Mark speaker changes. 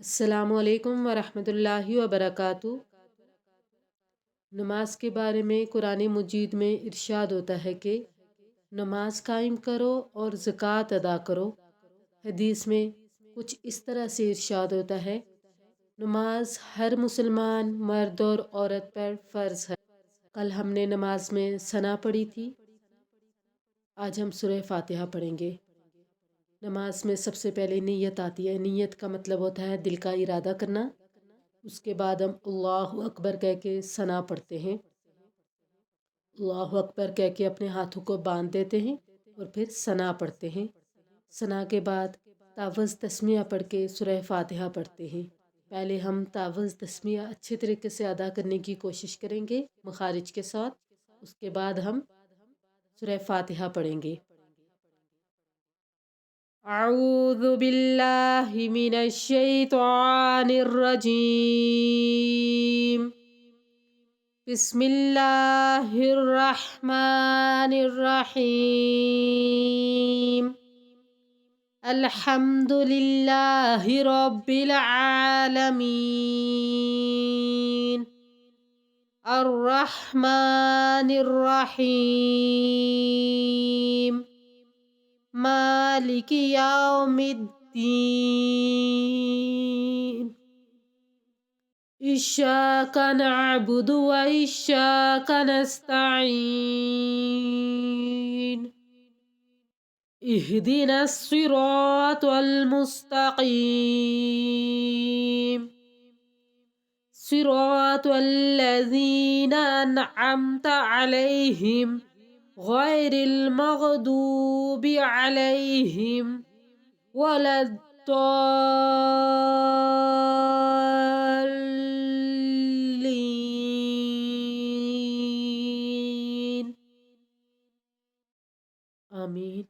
Speaker 1: السلام علیکم ورحمۃ اللہ وبرکاتہ۔ نماز کے بارے میں قرآن مجید میں ارشاد ہوتا ہے کہ نماز قائم کرو اور زکوٰۃ ادا کرو۔ حدیث میں کچھ اس طرح سے ارشاد ہوتا ہے، نماز ہر مسلمان مرد اور عورت پر فرض ہے۔ کل ہم نے نماز میں ثنا پڑھی تھی، آج ہم سورہ فاتحہ پڑھیں گے۔ نماز میں سب سے پہلے نیت آتی ہے۔ نیت کا مطلب ہوتا ہے دل کا ارادہ کرنا۔ اس کے بعد ہم اللہ اکبر کہہ کے ثنا پڑھتے ہیں۔ اللہ اکبر کہہ کے اپنے ہاتھوں کو باندھ دیتے ہیں اور پھر ثنا پڑھتے ہیں۔ ثنا کے بعد تعوذ تسمیہ پڑھ کے سورہ فاتحہ پڑھتے ہیں۔ پہلے ہم تعوذ تسمیہ اچھے طریقے سے ادا کرنے کی کوشش کریں گے مخارج کے ساتھ، اس کے بعد ہم سورہ فاتحہ پڑھیں گے۔ اعوذ باللہ من الشیطان الرجیم، بسم اللہ الرحمن الرحیم، الحمد للہ رب العالمین، الرحمن الرحیم، مالک یوم الدین، ایاک نعبد و ایاک نستعین، اہدنا الصراط المستقیم، صراط الذین انعمت علیہم غیر المغضوب علیہم ولا الضالین، آمین۔